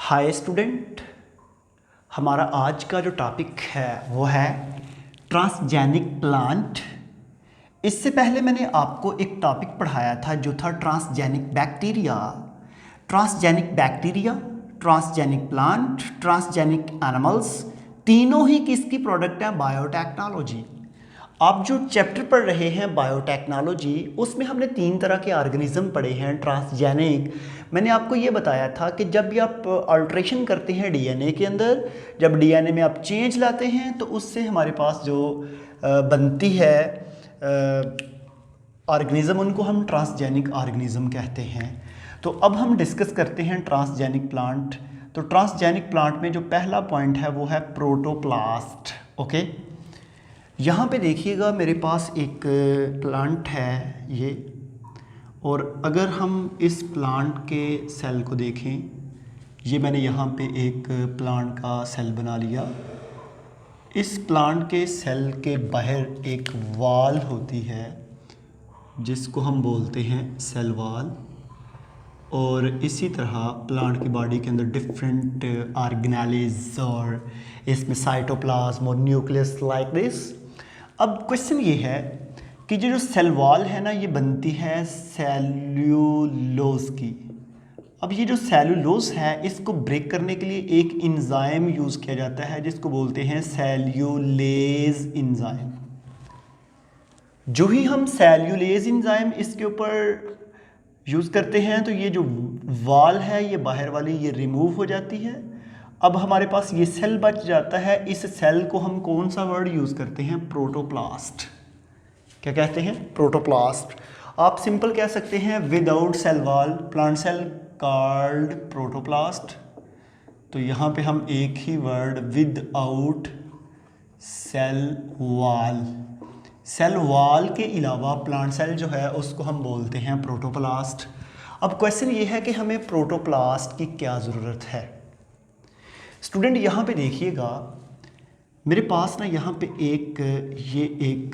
Hi student, हमारा आज का जो टॉपिक है वो है ट्रांसजेनिक प्लांट। इससे पहले मैंने आपको एक टॉपिक पढ़ाया था जो था transgenic bacteria, transgenic plant, transgenic animals. तीनों ही किसकी प्रोडक्ट है? बायोटेक्नोलॉजी। आप जो चैप्टर पढ़ रहे हैं बायोटेक्नोलॉजी, उसमें हमने 3 तरह के ऑर्गेनिज्म पढ़े हैं ट्रांसजेनिक। मैंने आपको ये बताया था कि जब भी आप अल्ट्रेशन करते हैं डीएनए के अंदर, जब डीएनए में आप चेंज लाते हैं तो उससे हमारे पास जो बनती है ऑर्गेनिज्म, उनको हम ट्रांसजेनिक ऑर्गेनिज्म कहते हैं। तो अब हम डिस्कस करते हैं ट्रांसजेनिक प्लांट। तो ट्रांसजेनिक प्लांट में जो पहला पॉइंट है वो है प्रोटोप्लास्ट। ओके, यहाँ पे देखिएगा मेरे पास एक प्लांट है ये, और अगर हम इस प्लांट के सेल को देखें, ये मैंने यहाँ पे एक प्लांट का सेल बना लिया। इस प्लांट के सेल के बाहर एक वाल होती है जिसको हम बोलते हैं सेल वाल, और इसी तरह प्लांट की बॉडी के अंदर डिफरेंट ऑर्गेनेलिज और इसमें साइटोप्लाज्म और न्यूक्लियस लाइक दिस। अब क्वेश्चन ये है कि जो सेल वॉल है ना, ये बनती है सेल्यूलोज की। अब ये जो सेल्यूलोज है, इसको ब्रेक करने के लिए एक इंजाइम यूज़ किया जाता है जिसको बोलते हैं सेल्यूलेज इंजाइम। जो ही हम सेल्यूलेज इंजाइम इसके ऊपर यूज़ करते हैं तो ये जो वॉल है, ये बाहर वाली, ये रिमूव हो जाती है। अब हमारे पास ये सेल बच जाता है। इस सेल को हम कौन सा वर्ड यूज़ करते हैं? प्रोटोप्लास्ट। क्या कहते हैं? प्रोटोप्लास्ट। आप सिंपल कह सकते हैं without cell wall plant cell called protoplast. तो यहाँ पे हम एक ही word without cell wall, cell wall के अलावा प्लांट सेल जो है उसको हम बोलते हैं प्रोटोप्लास्ट। अब क्वेश्चन ये है कि हमें प्रोटोप्लास्ट की क्या ज़रूरत है? स्टूडेंट यहाँ पे देखिएगा, मेरे पास ना यहाँ पे ये एक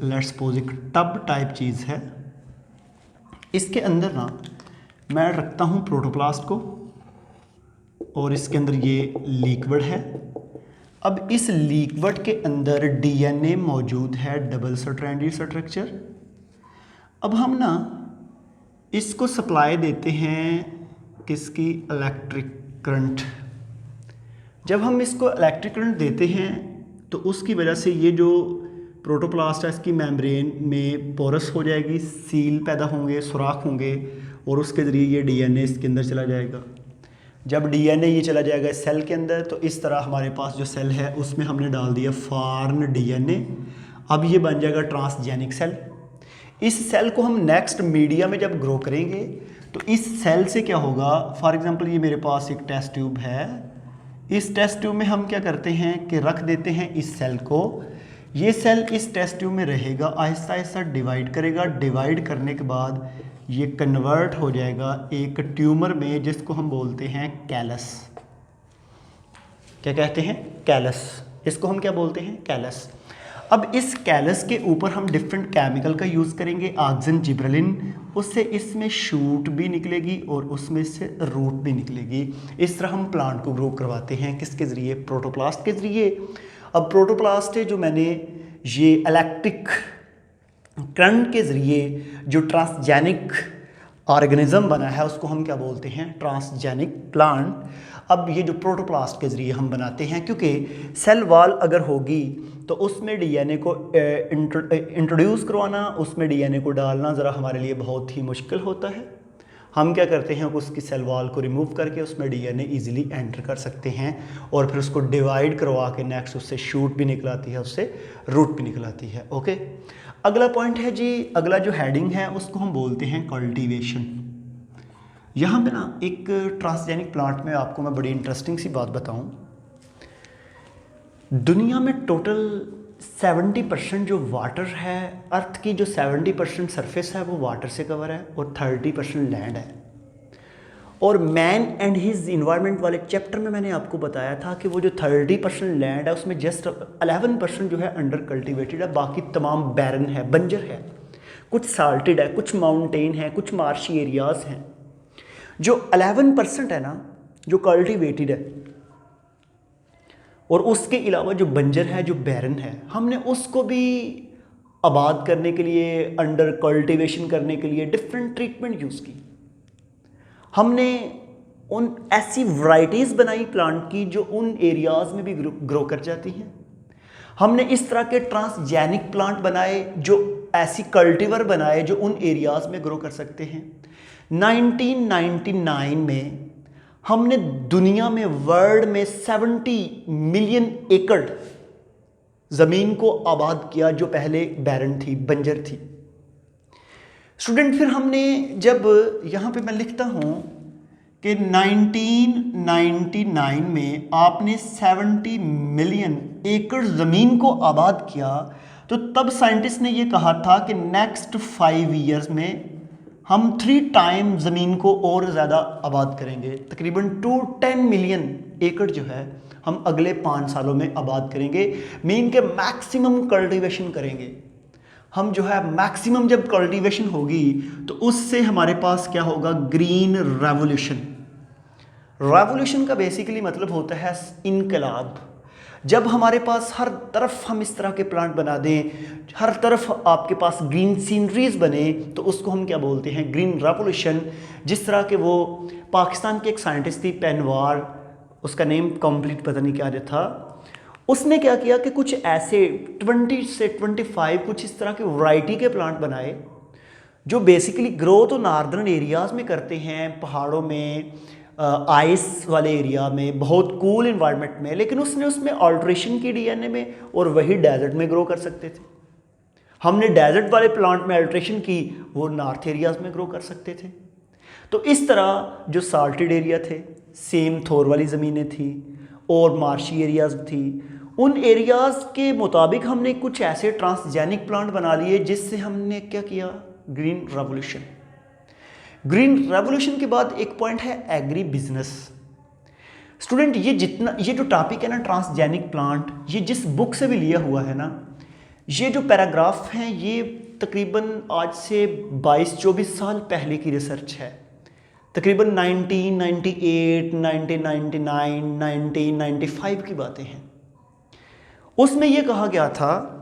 लेट्स सपोज एक टब टाइप चीज़ है। इसके अंदर ना मैं रखता हूँ प्रोटोप्लास्ट को, और इसके अंदर ये लिक्विड है। अब इस लिक्विड के अंदर डीएनए मौजूद है, डबल स्ट्रैंडेड स्ट्रक्चर। अब हम ना इसको सप्लाई देते हैं किसकी? Electric current. जब हम इसको इलेक्ट्रिक करंट देते हैं तो उसकी वजह से ये जो प्रोटोप्लास्ट है इसकी मेम्ब्रेन में पोरस हो जाएगी, सील पैदा होंगे, सुराख होंगे, और उसके ज़रिए ये डीएनए इसके अंदर चला जाएगा। जब डीएनए ये चला जाएगा इस सेल के अंदर, तो इस तरह हमारे पास जो सेल है उसमें हमने डाल दिया फॉरेन डीएनए। अब ये बन जाएगा ट्रांसजेनिक सेल। इस सेल को हम नेक्स्ट मीडिया में जब ग्रो करेंगे तो इस सेल से क्या होगा? फॉर एग्जांपल ये मेरे पास एक टेस्ट ट्यूब है। इस टेस्ट ट्यूब में हम क्या करते हैं कि रख देते हैं इस सेल को। ये सेल इस टेस्ट ट्यूब में रहेगा, आहिस्ता आहिस्ता डिवाइड करेगा। डिवाइड करने के बाद ये कन्वर्ट हो जाएगा एक ट्यूमर में जिसको हम बोलते हैं कैलस। क्या कहते हैं? कैलस। इसको हम क्या बोलते हैं? कैलस। अब इस कैलस के ऊपर हम डिफरेंट केमिकल का यूज़ करेंगे, ऑक्सिन जिब्रेलिन। उससे इसमें शूट भी निकलेगी और उसमें से रूट भी निकलेगी। इस तरह हम प्लांट को ग्रो करवाते हैं। किसके ज़रिए? प्रोटोप्लास्ट के ज़रिए। अब प्रोटोप्लास्ट है जो मैंने ये इलेक्ट्रिक करंट के ज़रिए जो ट्रांसजेनिक ऑर्गेनिज्म बना है उसको हम क्या बोलते हैं? Transgenic plant. अब ये जो प्रोटोप्लास्ट के ज़रिए हम बनाते हैं, क्योंकि सेल वॉल अगर होगी तो उसमें डीएनए को इंट्रोड्यूस करवाना, उसमें डीएनए को डालना ज़रा हमारे लिए बहुत ही मुश्किल होता है। हम क्या करते हैं, उसकी सेल वॉल को रिमूव करके उसमें डीएनए इजीली एंटर कर सकते हैं, और फिर उसको डिवाइड करवा के नेक्स्ट उससे शूट भी निकलाती है, उससे रूट भी निकलाती है। ओके, अगला पॉइंट है जी, अगला जो हेडिंग है उसको हम बोलते हैं कल्टीवेशन। यहाँ पे ना एक ट्रांसजेनिक प्लांट में आपको मैं बड़ी इंटरेस्टिंग सी बात बताऊं। दुनिया में टोटल 70% जो वाटर है, अर्थ की जो 70% सरफेस है वो वाटर से कवर है, और 30% लैंड है। और मैन एंड हिज इन्वायरमेंट वाले चैप्टर में मैंने आपको बताया था कि वो जो 30% लैंड है उसमें जस्ट 11% जो है अंडर कल्टिवेटेड है, बाकी तमाम बैरन है, बंजर है। कुछ साल्टेड है, कुछ माउंटेन है, कुछ मार्शी एरियाज़ हैं। जो 11% है ना, जो कल्टीवेटेड है, और उसके अलावा जो बंजर है, जो बैरन है, हमने उसको भी आबाद करने के लिए, अंडर कल्टीवेशन करने के लिए डिफरेंट ट्रीटमेंट यूज़ की। हमने उन ऐसी वैरायटीज़ बनाई प्लांट की जो उन एरियाज़ में भी ग्रो कर जाती हैं। हमने इस तरह के ट्रांसजेनिक प्लांट बनाए, जो ऐसी कल्टीवर बनाए जो उन एरियाज़ में ग्रो कर सकते हैं। 1999 में हमने दुनिया में, वर्ल्ड में 70 मिलियन एकड़ ज़मीन को आबाद किया जो पहले बैरन थी, बंजर थी। स्टूडेंट, फिर हमने जब यहाँ पे मैं लिखता हूँ कि 1999 में आपने 70 मिलियन एकड़ ज़मीन को आबाद किया, तो तब साइंटिस्ट ने ये कहा था कि नेक्स्ट 5 ईयर्स में हम 3 टाइम ज़मीन को और ज़्यादा आबाद करेंगे। तकरीबन 10 मिलियन एकड़ जो है हम अगले 5 सालों में आबाद करेंगे। मीन के मैक्सिमम कल्टीवेशन करेंगे हम, जो है मैक्सिमम जब कल्टीवेशन होगी तो उससे हमारे पास क्या होगा, ग्रीन रेवोल्यूशन। रेवोल्यूशन का बेसिकली मतलब होता है इनकलाब। जब हमारे पास हर तरफ हम इस तरह के प्लांट बना दें, हर तरफ आपके पास ग्रीन सीनरीज बने, तो उसको हम क्या बोलते हैं, ग्रीन रेवोल्यूशन। जिस तरह के वो पाकिस्तान के एक साइंटिस्ट थी पेनवार, उसका नेम कंप्लीट पता नहीं क्या था, उसने क्या किया कि कुछ ऐसे 20 से 25 कुछ इस तरह के वैरायटी के प्लांट बनाए जो बेसिकली ग्रो तो नॉर्दर्न एरियाज़ में करते हैं, पहाड़ों में, आइस वाले एरिया में, बहुत कूल इन्वायरमेंट में, लेकिन उसने उसमें अल्ट्रेशन की डीएनए में, और वही डेजर्ट में ग्रो कर सकते थे। हमने डेजर्ट वाले प्लांट में अल्ट्रेशन की, वो नॉर्थ एरियाज़ में ग्रो कर सकते थे। तो इस तरह जो साल्टेड एरिया थे, सेम थोर वाली ज़मीनें थी और मार्शी एरियाज़ थी, उन एरियाज़ के मुताबिक हमने कुछ ऐसे ट्रांसजेनिक प्लांट बना लिए जिससे हमने क्या किया, ग्रीन रेवोल्यूशन। ग्रीन रेवोल्यूशन के बाद एक पॉइंट है एग्री बिजनेस। स्टूडेंट, ये जो टॉपिक है ना ट्रांसजेनिक प्लांट, ये जिस बुक से भी लिया हुआ है ना, ये जो पैराग्राफ हैं ये तकरीबन आज से 22-24 साल पहले की रिसर्च है। तकरीबन 1998, 1999, 1995 की बातें हैं। उसमें यह कहा गया था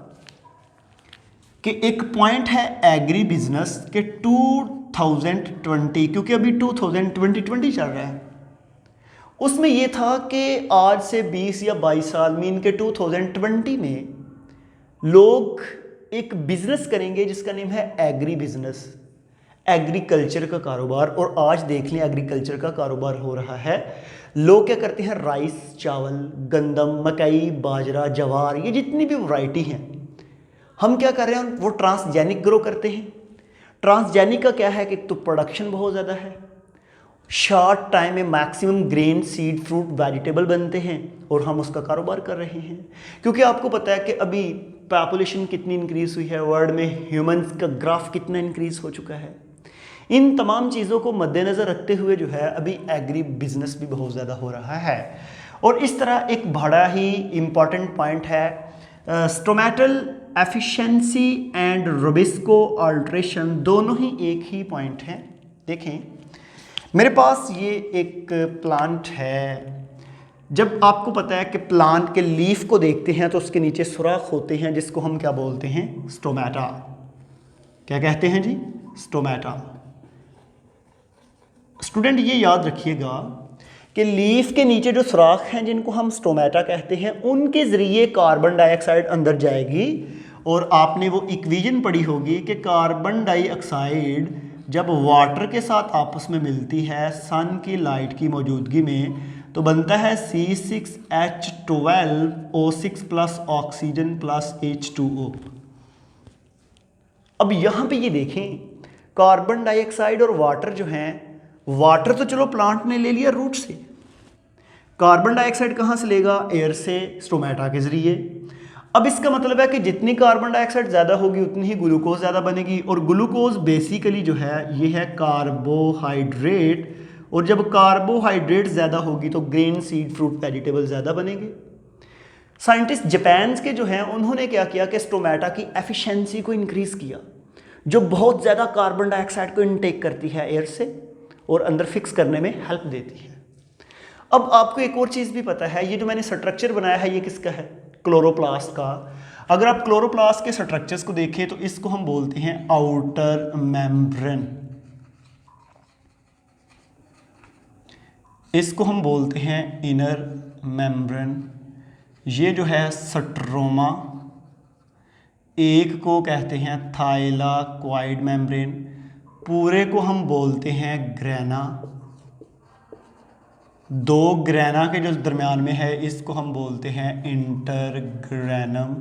कि एक पॉइंट है एग्री बिजनेस के 2020, क्योंकि अभी 2020 चल रहा है, उसमें यह था कि आज से 20 या 22 साल मीन के 2020 में लोग एक बिजनेस करेंगे जिसका नेम है एग्री बिजनेस, एग्रीकल्चर का कारोबार। और आज देख लें एग्रीकल्चर का कारोबार हो रहा है। लोग क्या करते हैं, राइस, चावल, गंदम, मकई, बाजरा, जवार, ये जितनी भी वैरायटी हैं, हम क्या कर रहे हैं, वो ट्रांसजेनिक ग्रो करते हैं। ट्रांसजेनिक का क्या है कि तो प्रोडक्शन बहुत ज़्यादा है, शॉर्ट टाइम में maximum grain, seed, fruit, vegetable बनते हैं, और हम उसका कारोबार कर रहे हैं। क्योंकि आपको पता है कि अभी पॉपुलेशन कितनी इंक्रीज़ हुई है, वर्ल्ड में ह्यूमंस का ग्राफ कितना इंक्रीज़ हो चुका है। इन तमाम चीज़ों को मद्देनज़र रखते हुए जो है अभी एग्री बिजनेस भी बहुत ज़्यादा हो रहा है। और इस तरह एक बड़ा ही इम्पॉर्टेंट पॉइंट है stomatal efficiency and Rubisco alteration, दोनों ही एक ही पॉइंट हैं। देखें, मेरे पास ये एक प्लांट है। जब आपको पता है कि प्लांट के लीफ को देखते हैं तो उसके नीचे सुराख होते हैं जिसको हम क्या बोलते हैं, स्टोमेटा। क्या कहते हैं जी, स्टोमेटा। स्टूडेंट, ये याद रखिएगा कि लीफ के नीचे जो सुराख हैं जिनको हम स्टोमेटा कहते हैं, उनके ज़रिए कार्बन डाइऑक्साइड अंदर जाएगी। और आपने वो इक्वेशन पढ़ी होगी कि कार्बन डाइऑक्साइड जब वाटर के साथ आपस में मिलती है सन की लाइट की मौजूदगी में, तो बनता है C6H12O6 plus oxygen plus H2O। अब यहाँ पे ये देखें, कार्बन डाइऑक्साइड और वाटर जो हैं, वाटर तो चलो प्लांट ने ले लिया रूट से, कार्बन डाइऑक्साइड कहाँ से लेगा, एयर से, स्टोमेटा के जरिए। अब इसका मतलब है कि जितनी कार्बन डाइऑक्साइड ज़्यादा होगी उतनी ही ग्लूकोज ज़्यादा बनेगी, और ग्लूकोज बेसिकली जो है ये है कार्बोहाइड्रेट, और जब कार्बोहाइड्रेट ज़्यादा होगी तो ग्रेन, सीड, फ्रूट, वेजिटेबल ज़्यादा बनेंगे। साइंटिस्ट जापान के जो हैं उन्होंने क्या किया कि स्टोमेटा की एफिशिएंसी को इंक्रीज़ किया, जो बहुत ज़्यादा कार्बन डाइऑक्साइड को इनटेक करती है एयर से और अंदर फिक्स करने में हेल्प देती है। अब आपको एक और चीज़ भी पता है, ये जो मैंने स्ट्रक्चर बनाया है ये किसका है? क्लोरोप्लास्ट का। अगर आप क्लोरोप्लास्ट के स्ट्रक्चर्स को देखें तो इसको हम बोलते हैं आउटर मेम्ब्रेन, इसको हम बोलते हैं इनर मेम्ब्रेन। ये जो है स्ट्रोमा, एक को कहते हैं थाइलाक्वाइड मेम्ब्रेन, पूरे को हम बोलते हैं ग्रेना, दो ग्रेना के जो दरमियान में है इसको हम बोलते हैं इंटरग्रेनम,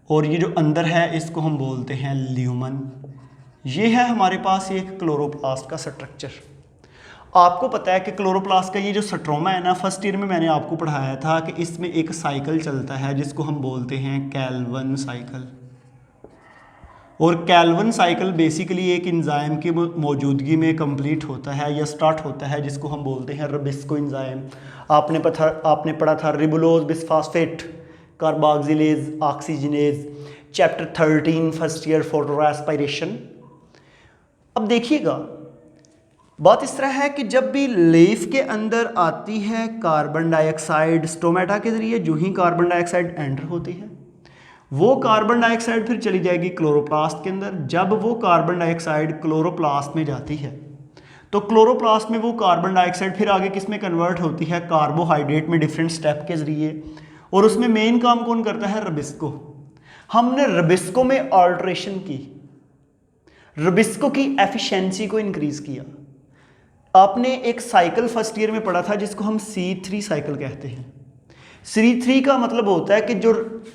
और ये जो अंदर है इसको हम बोलते हैं ल्यूमन। ये है हमारे पास एक क्लोरोप्लास्ट का स्ट्रक्चर। आपको पता है कि क्लोरोप्लास्ट का ये जो स्ट्रोमा है ना, फर्स्ट ईयर में मैंने आपको पढ़ाया था कि इसमें एक साइकिल चलता है जिसको हम बोलते हैं कैल्वन साइकिल। और कैल्वन साइकिल बेसिकली एक एंजाइम की मौजूदगी में कंप्लीट होता है या स्टार्ट होता है, जिसको हम बोलते हैं रबिस्को एंजाइम। आपने पढ़ा था ribulose bisphosphate carboxylase oxygenase, chapter 13 first year for respiration. अब देखिएगा, बात इस तरह है कि जब भी लीफ के अंदर आती है कार्बन डाइऑक्साइड, स्टोमेटा के जरिए जो ही कार्बन डाइऑक्साइड एंटर होती है, वो कार्बन डाइऑक्साइड फिर चली जाएगी क्लोरोप्लास्ट के अंदर। जब वो कार्बन डाइऑक्साइड क्लोरोप्लास्ट में जाती है तो क्लोरोप्लास्ट में वो कार्बन डाइऑक्साइड फिर आगे किस में कन्वर्ट होती है? कार्बोहाइड्रेट में, डिफरेंट स्टेप के जरिए। और उसमें मेन काम कौन करता है? रबिस्को। हमने रबिस्को में अल्ट्रेशन की, रबिस्को की एफिशिएंसी को इंक्रीज किया। आपने एक साइकिल फर्स्ट ईयर में पढ़ा था जिसको हम C3 साइकिल कहते हैं। C3 का मतलब होता है कि जो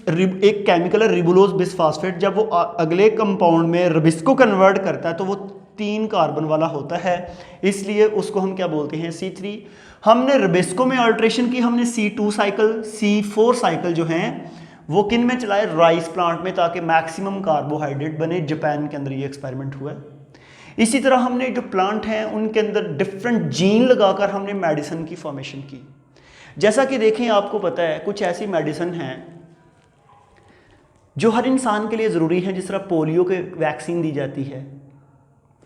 एक केमिकल है रिबुलोज बिसफॉस्फेट, जब वो अगले कंपाउंड में रबिस्को कन्वर्ट करता है तो वो 3 कार्बन वाला होता है, इसलिए उसको हम क्या बोलते हैं? C3। हमने रबिस्को में अल्ट्रेशन की, हमने C2 साइकिल, C4 साइकिल जो हैं वो किन में चलाए? राइस प्लांट में, ताकि मैक्सिमम कार्बोहाइड्रेट बने। जापान के अंदर ये एक्सपेरिमेंट हुआ है। इसी तरह हमने जो प्लांट हैं उनके अंदर डिफरेंट जीन लगाकर हमने मेडिसिन की फॉर्मेशन की। जैसा कि देखें, आपको पता है कुछ ऐसी मेडिसिन हैं जो हर इंसान के लिए ज़रूरी है, जिस तरह पोलियो के वैक्सीन दी जाती है।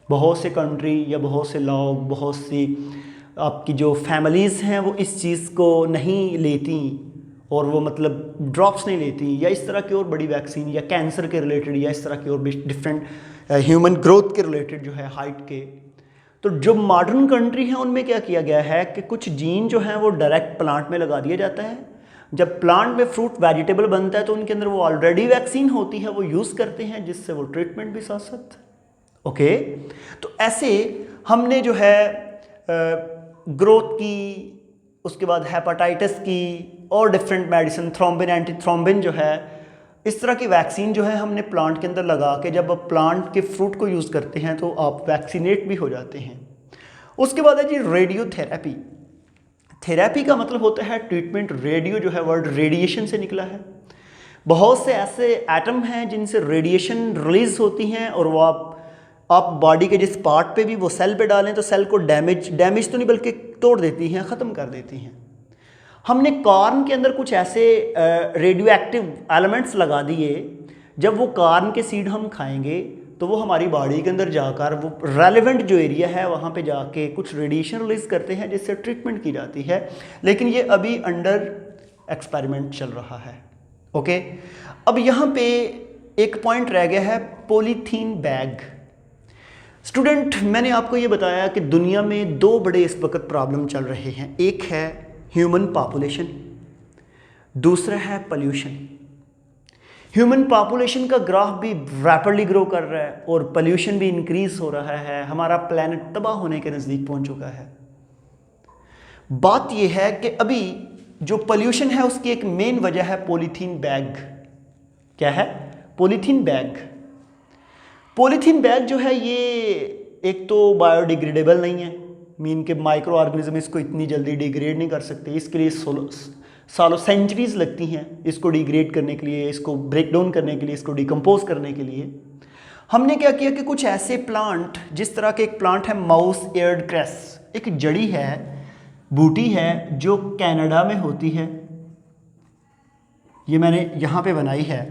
बहुत से कंट्री या बहुत से लोग, बहुत सी आपकी जो फैमिलीज़ हैं वो इस चीज़ को नहीं लेती, और वो मतलब ड्रॉप्स नहीं लेती, या इस तरह की और बड़ी वैक्सीन, या कैंसर के रिलेटेड, या इस तरह की और डिफरेंट ह्यूमन ग्रोथ के रिलेटेड जो है, हाइट के। तो जो मॉडर्न कंट्री है उनमें क्या किया गया है कि कुछ जीन जो हैं वो डायरेक्ट प्लांट में लगा दिया जाता है। जब प्लांट में फ्रूट वेजिटेबल बनता है तो उनके अंदर वो ऑलरेडी वैक्सीन होती है, वो यूज़ करते हैं, जिससे वो ट्रीटमेंट भी साथ साथ। ओके, तो ऐसे हमने जो है ग्रोथ की, उसके बाद हेपाटाइटिस की, और different medicine, thrombin, anti thrombin जो है, इस तरह की वैक्सीन जो है हमने प्लांट के अंदर लगा के जब आप प्लांट के फ्रूट को यूज़ करते हैं तो आप वैक्सीनेट भी हो जाते हैं। उसके बाद है जी रेडियोथेरेपी। थेरेपी का मतलब होता है ट्रीटमेंट। रेडियो जो है वर्ड रेडिएशन से निकला है। बहुत से ऐसे एटम हैं जिनसे रेडिएशन रिलीज होती हैं, और वो आप बॉडी के जिस पार्ट पे भी वो सेल पे डालें तो सेल को डैमेज तो नहीं बल्कि तोड़ देती हैं, ख़त्म कर देती हैं। हमने कॉर्न के अंदर कुछ ऐसे रेडियो एक्टिव एलिमेंट्स लगा दिए, जब वो कॉर्न के सीड हम खाएंगे तो वो हमारी बॉडी के अंदर जाकर वो रेलेवेंट जो एरिया है वहाँ पे जाके कुछ रेडिएशन रिलीज करते हैं, जिससे ट्रीटमेंट की जाती है। लेकिन ये अभी अंडर एक्सपेरिमेंट चल रहा है। ओके, अब यहाँ पे एक पॉइंट रह गया है, पॉलीथीन बैग। स्टूडेंट, मैंने आपको ये बताया कि दुनिया में 2 बड़े इस वक्त प्रॉब्लम चल रहे हैं। एक है ह्यूमन पॉपुलेशन, दूसरा है पोल्यूशन। ह्यूमन पॉपुलेशन का ग्राफ भी रैपिडली ग्रो कर रहा है और पोल्यूशन भी इंक्रीज हो रहा है। हमारा प्लेनेट तबाह होने के नज़दीक पहुंच चुका है। बात यह है कि अभी जो पोल्यूशन है उसकी एक मेन वजह है पॉलीथीन बैग। क्या है? Polythene bag. पॉलीथीन बैग जो है ये एक तो बायोडिग्रेडेबल नहीं है, मीन के माइक्रो ऑर्गेनिज्म इसको इतनी जल्दी डिग्रेड नहीं कर सकते। इसके लिए सालों सेंचुरीज लगती हैं इसको डिग्रेड करने के लिए, इसको ब्रेक डाउन करने के लिए, इसको डिकम्पोज करने के लिए। हमने क्या किया कि कुछ ऐसे प्लांट, जिस तरह के एक प्लांट है माउस एयर्ड क्रेस, एक जड़ी है, बूटी है जो कनाडा में होती है। ये मैंने यहाँ पे बनाई है।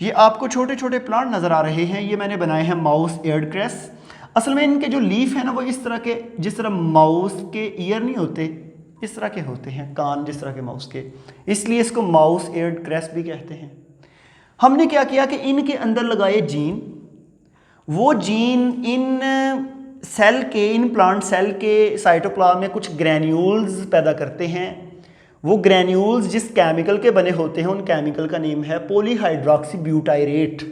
ये आपको छोटे छोटे प्लांट नज़र आ रहे हैं, ये मैंने बनाए हैं माउस एयर्ड क्रेस। असल में इनके जो लीफ है ना वो इस तरह के, जिस तरह माउस के ईयर नहीं होते, इस तरह के होते हैं कान, जिस तरह के माउस के, इसलिए इसको माउस एयर्ड क्रेस्ट भी कहते हैं। हमने क्या किया कि इनके अंदर लगाए जीन, वो जीन इन सेल के, इन प्लांट सेल के साइटोप्लाज्म में कुछ ग्रैन्यूल्स पैदा करते हैं। वो ग्रैन्यूल्स जिस केमिकल के बने होते हैं उन केमिकल का नेम है पॉलीहाइड्रोक्सी ब्यूटायरेट।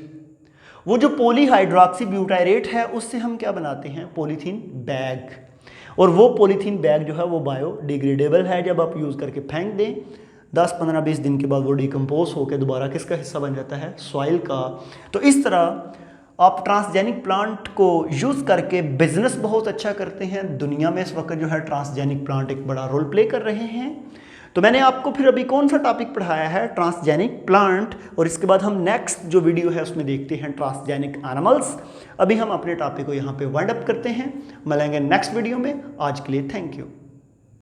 वो जो पॉलीहाइड्रोक्सी ब्यूटायरेट है उससे हम क्या बनाते हैं, पॉलीथीन बैग, और वो पॉलीथीन बैग जो है वो बायोडिग्रेडेबल है। जब आप यूज़ करके फेंक दें 10, 15, 20 दिन के बाद वो डिकम्पोज होकर दोबारा किसका हिस्सा बन जाता है, सॉइल का। तो इस तरह आप ट्रांसजेनिक प्लांट को यूज़ करके बिजनेस बहुत अच्छा करते हैं। दुनिया में इस वक्त जो है ट्रांसजेनिक प्लांट एक बड़ा रोल प्ले कर रहे हैं। तो मैंने आपको फिर अभी कौन सा टॉपिक पढ़ाया है, ट्रांसजेनिक प्लांट, और इसके बाद हम नेक्स्ट जो वीडियो है उसमें देखते हैं ट्रांसजेनिक एनिमल्स। अभी हम अपने टॉपिक को यहाँ पे वाइंड अप करते हैं, मिलेंगे नेक्स्ट वीडियो में। आज के लिए थैंक यू।